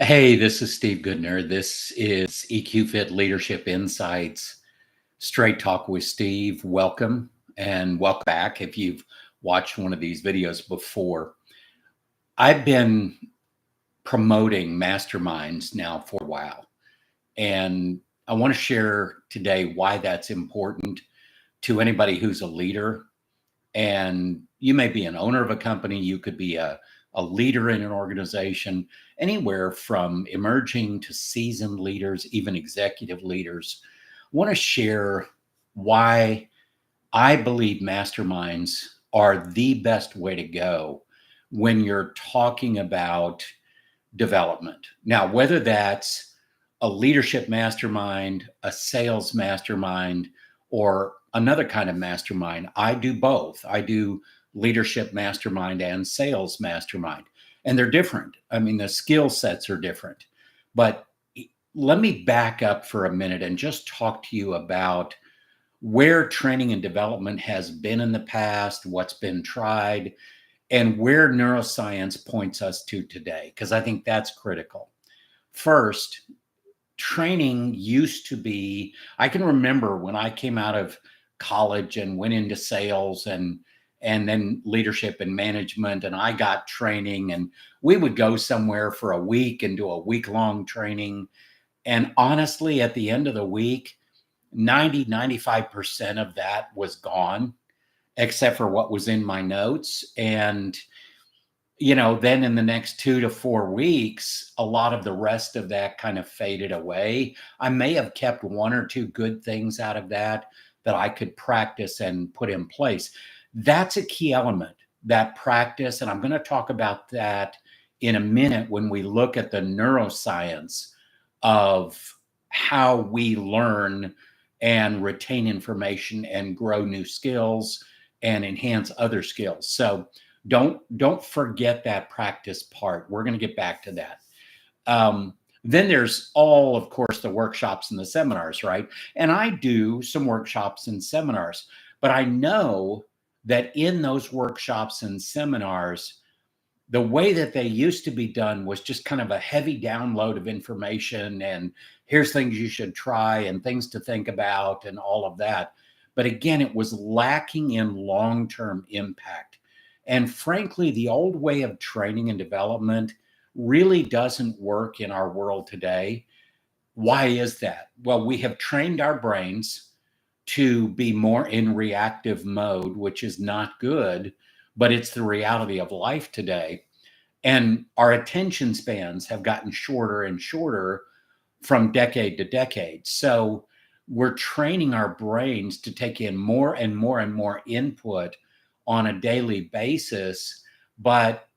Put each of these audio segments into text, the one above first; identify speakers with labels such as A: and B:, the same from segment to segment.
A: Hey, this is Steve Goodner. This is EQFIT Leadership Insights, Straight Talk with Steve. Welcome and welcome back if you've watched one of these videos before. I've been promoting masterminds now for a while, and I want to share today why that's important to anybody who's a leader. And you may be an owner of a company, you could be a leader in an organization, anywhere from emerging to seasoned leaders, even executive leaders. I want to share why I believe masterminds are the best way to go when you're talking about development. Now, whether that's a leadership mastermind, a sales mastermind, or another kind of mastermind, I do both. I do leadership mastermind and sales mastermind, and they're different. I mean, the skill sets are different. But let me back up for a minute and just talk to you about where training and development has been in the past, what's been tried, and where neuroscience points us to today, because I think that's critical. First, training used to be, I can remember when I came out of college and went into sales and then leadership and management, and I got training, and we would go somewhere for a week and do a week-long training. And honestly, at the end of the week, 95% of that was gone, except for what was in my notes. And then in the next 2 to 4 weeks, a lot of the rest of that kind of faded away. I may have kept one or two good things out of that I could practice and put in place. That's a key element, that practice. And I'm going to talk about that in a minute when we look at the neuroscience of how we learn and retain information and grow new skills and enhance other skills. So don't forget that practice part. We're going to get back to that. Then there's all, of course, the workshops and the seminars, right? And I do some workshops and seminars, but I know that in those workshops and seminars, the way that they used to be done was just kind of a heavy download of information, and here's things you should try and things to think about and all of that. But again, it was lacking in long-term impact. And frankly, the old way of training and development really doesn't work in our world today. Why is that? Well, we have trained our brains to be more in reactive mode, which is not good, but it's the reality of life today. And our attention spans have gotten shorter and shorter from decade to decade. So we're training our brains to take in more and more and more input on a daily basis, but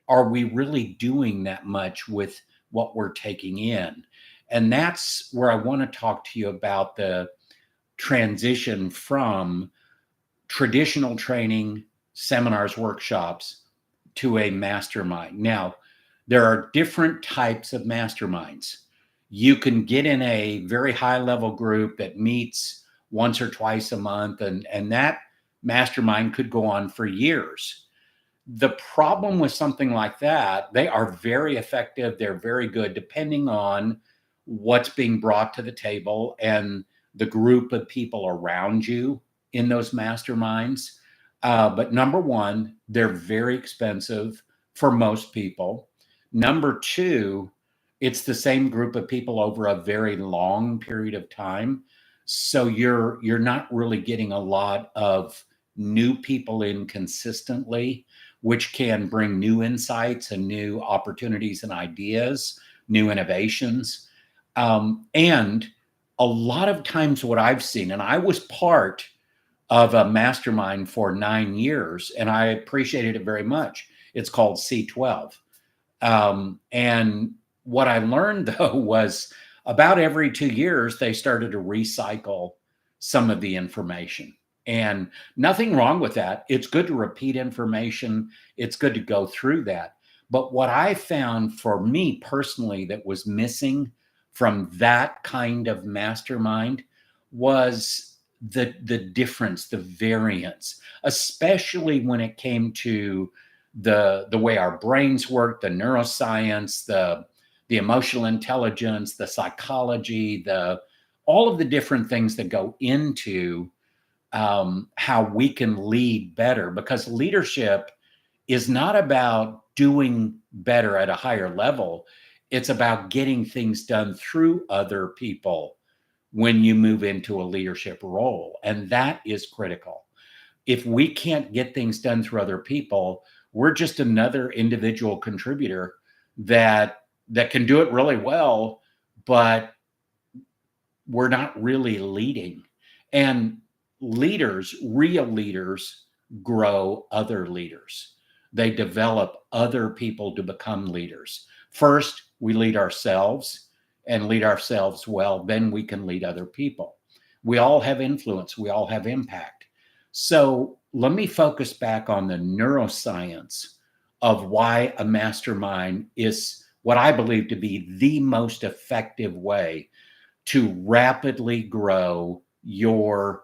A: are we really doing that much with what we're taking in? And that's where I want to talk to you about the transition from traditional training, seminars, workshops, to a mastermind. Now, there are different types of masterminds. You can get in a very high level group that meets once or twice a month, and that mastermind could go on for years. The problem with something like that, they are very effective. They're very good, depending on what's being brought to the table and the group of people around you in those masterminds. But number one, they're very expensive for most people. Number two, it's the same group of people over a very long period of time. So you're not really getting a lot of new people in consistently, which can bring new insights and new opportunities and ideas, new innovations. And a lot of times what I've seen, and I was part of a mastermind for 9 years, and I appreciated it very much. It's called C12. And what I learned, though, was about every 2 years, they started to recycle some of the information. And nothing wrong with that. It's good to repeat information. It's good to go through that. But what I found for me personally that was missing from that kind of mastermind was the difference, the variance, especially when it came to the way our brains work, the neuroscience, the emotional intelligence, the psychology, all of the different things that go into how we can lead better, because leadership is not about doing better at a higher level. It's about getting things done through other people when you move into a leadership role. And that is critical. If we can't get things done through other people, we're just another individual contributor that can do it really well, but we're not really leading. And leaders, real leaders, grow other leaders. They develop other people to become leaders. First, we lead ourselves and lead ourselves well, then we can lead other people. We all have influence, we all have impact. So let me focus back on the neuroscience of why a mastermind is what I believe to be the most effective way to rapidly grow your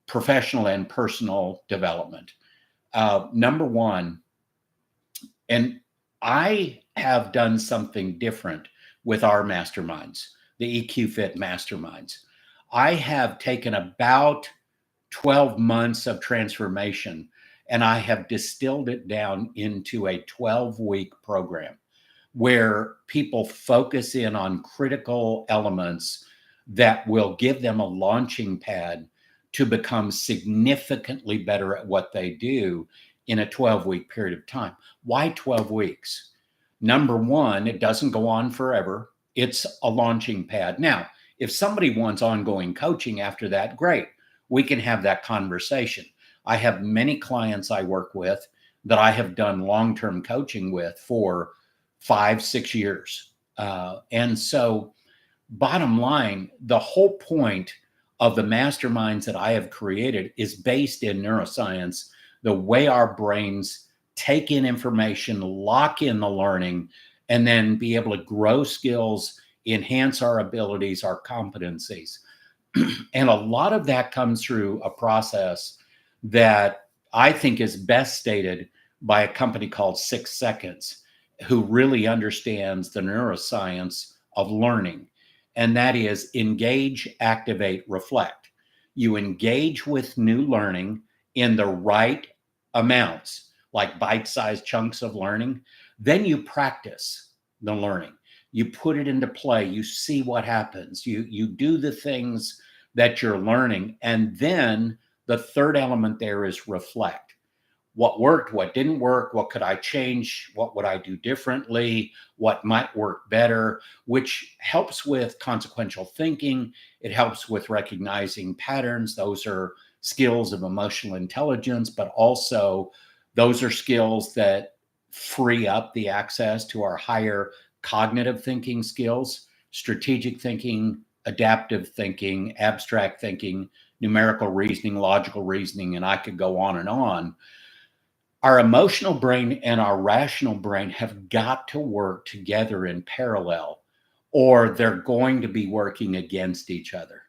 A: professional and personal development. Number one, and I have done something different with our masterminds, the EQFIT masterminds. I have taken about 12 months of transformation and I have distilled it down into a 12-week program where people focus in on critical elements that will give them a launching pad to become significantly better at what they do in a 12-week period of time. Why 12 weeks? Number one, it doesn't go on forever. It's a launching pad. Now, if somebody wants ongoing coaching after that, great. We can have that conversation. I have many clients I work with that I have done long-term coaching with for 5-6 years. And so bottom line, the whole point of the masterminds that I have created is based in neuroscience, the way our brains take in information, lock in the learning, and then be able to grow skills, enhance our abilities, our competencies. And a lot of that comes through a process that I think is best stated by a company called 6 Seconds, who really understands the neuroscience of learning. And that is engage, activate, reflect. You engage with new learning in the right amounts, like bite-sized chunks of learning. Then you practice the learning. You put it into play. You see what happens. You do the things that you're learning. And then the third element there is reflect. What worked, what didn't work, what could I change, what would I do differently, what might work better, which helps with consequential thinking. It helps with recognizing patterns. Those are skills of emotional intelligence, but also those are skills that free up the access to our higher cognitive thinking skills, strategic thinking, adaptive thinking, abstract thinking, numerical reasoning, logical reasoning, and I could go on and on. Our emotional brain and our rational brain have got to work together in parallel, or they're going to be working against each other.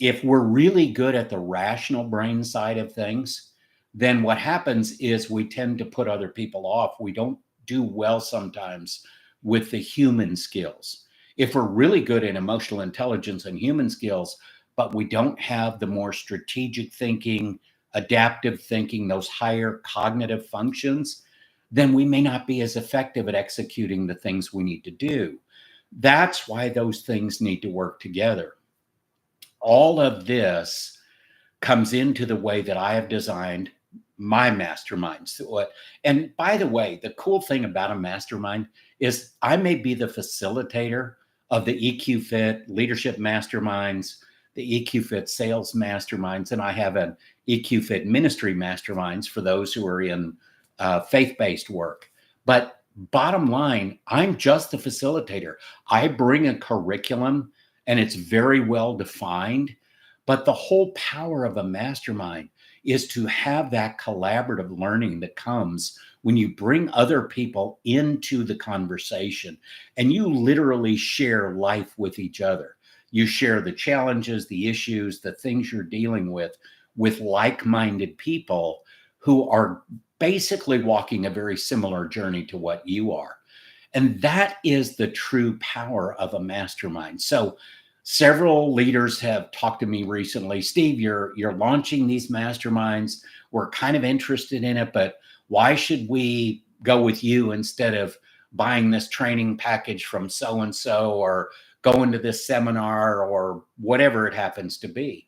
A: If we're really good at the rational brain side of things, then what happens is we tend to put other people off. We don't do well sometimes with the human skills. If we're really good at emotional intelligence and human skills, but we don't have the more strategic thinking, adaptive thinking, those higher cognitive functions, then we may not be as effective at executing the things we need to do. That's why those things need to work together. All of this comes into the way that I have designed my masterminds. And by the way, the cool thing about a mastermind is I may be the facilitator of the EQFIT Leadership Masterminds, the EQFIT Sales Masterminds, and I have an EQFIT Ministry Masterminds for those who are in faith-based work. But bottom line, I'm just the facilitator. I bring a curriculum and it's very well defined, but the whole power of a mastermind is to have that collaborative learning that comes when you bring other people into the conversation and you literally share life with each other. You share the challenges, the issues, the things you're dealing with like-minded people who are basically walking a very similar journey to what you are. And that is the true power of a mastermind. So several leaders have talked to me recently. Steve, you're launching these masterminds. We're kind of interested in it, but why should we go with you instead of buying this training package from so and so, or going to this seminar, or whatever it happens to be?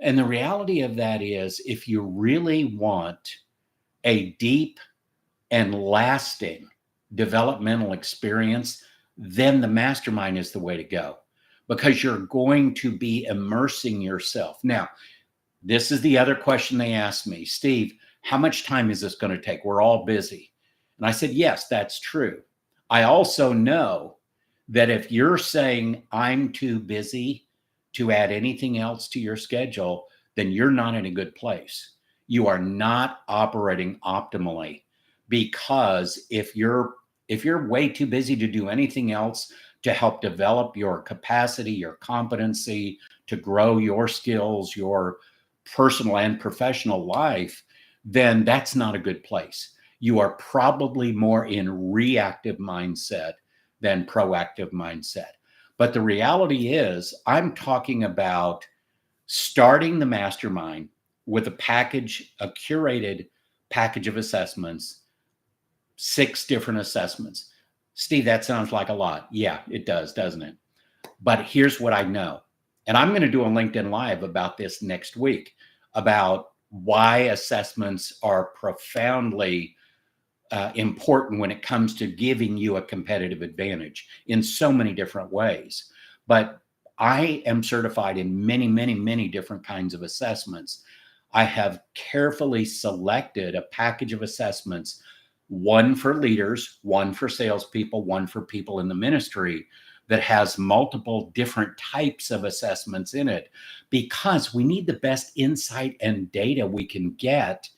A: And the reality of that is, if you really want a deep and lasting developmental experience, then the mastermind is the way to go, because you're going to be immersing yourself. Now, this is the other question they asked me: Steve, how much time is this going to take? We're all busy. And I said, yes, that's true. I also know that if you're saying I'm too busy to add anything else to your schedule, then you're not in a good place. You are not operating optimally, because if you're way too busy to do anything else to help develop your capacity, your competency, to grow your skills, your personal and professional life, then that's not a good place. You are probably more in reactive mindset than proactive mindset. But the reality is, I'm talking about starting the mastermind with a package, a curated package of assessments, 6 different assessments. Steve, that sounds like a lot. Yeah, it does, doesn't it? But here's what I know. And I'm going to do a LinkedIn Live about this next week, about why assessments are profoundly important when it comes to giving you a competitive advantage in so many different ways. But I am certified in many, many, many different kinds of assessments. I have carefully selected a package of assessments, one for leaders, one for salespeople, one for people in the ministry, that has multiple different types of assessments in it, because we need the best insight and data we can get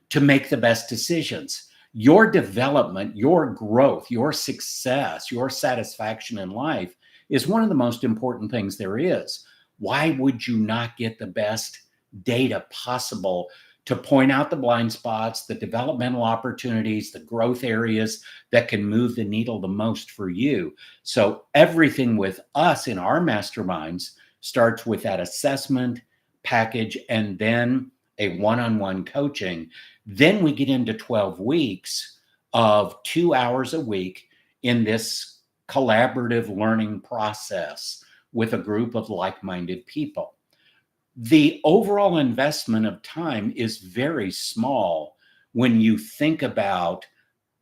A: to make the best decisions. Your development, your growth, your success, your satisfaction in life is one of the most important things there is. Why would you not get the best data possible to point out the blind spots, the developmental opportunities, the growth areas that can move the needle the most for you? So everything with us in our masterminds starts with that assessment package, and then a one-on-one coaching. Then we get into 12 weeks of 2 hours a week in this collaborative learning process with a group of like-minded people. The overall investment of time is very small when you think about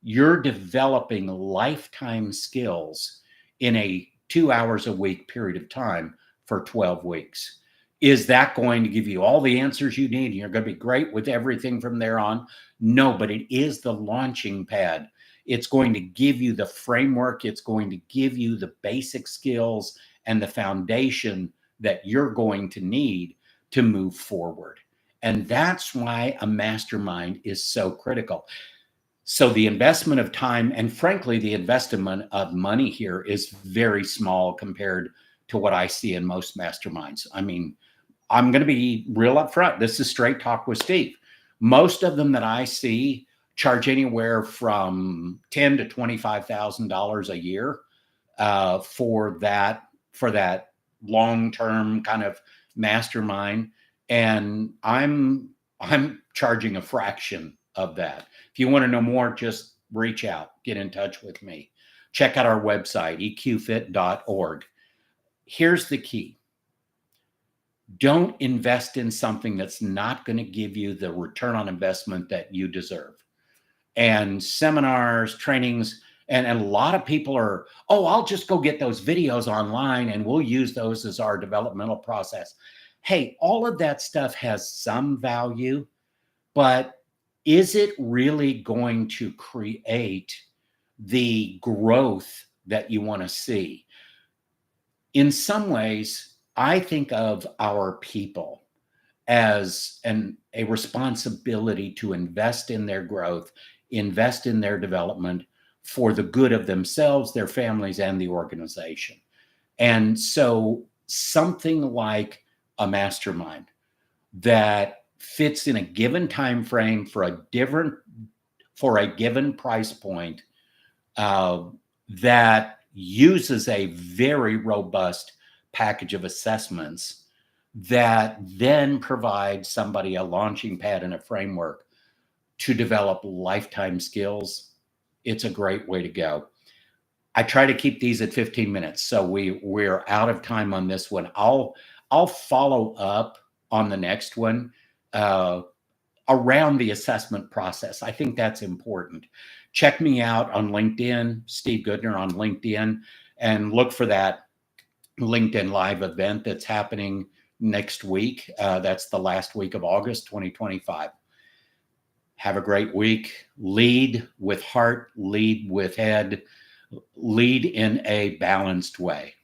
A: you're developing lifetime skills in a 2 hours a week period of time for 12 weeks. Is that going to give you all the answers you need and you're going to be great with everything from there on? No, but it is the launching pad. It's going to give you the framework. It's going to give you the basic skills and the foundation that you're going to need to move forward. And that's why a mastermind is so critical. So the investment of time, and frankly, the investment of money here, is very small compared to what I see in most masterminds. I mean, I'm going to be real upfront. This is straight talk with Steve. Most of them that I see charge anywhere from $10,000 to $25,000 a year for that long-term kind of mastermind, and I'm charging a fraction of that. If you want to know more, just reach out, get in touch with me. Check out our website, EQFIT.org. Here's the key. Don't invest in something that's not going to give you the return on investment that you deserve. And seminars, trainings, and a lot of people are, oh, I'll just go get those videos online and we'll use those as our developmental process. Hey, all of that stuff has some value, but is it really going to create the growth that you want to see? In some ways, I think of our people as a responsibility to invest in their growth, invest in their development for the good of themselves, their families, and the organization. And so something like a mastermind that fits in a given time frame for a given price point that uses a very robust package of assessments that then provide somebody a launching pad and a framework to develop lifetime skills. It's a great way to go. I try to keep these at 15 minutes. So we're out of time on this one. I'll follow up on the next one around the assessment process. I think that's important. Check me out on LinkedIn, Steve Goodner on LinkedIn, and look for that LinkedIn Live event that's happening next week. That's the last week of August 2025. Have a great week. Lead with heart, lead with head, lead in a balanced way.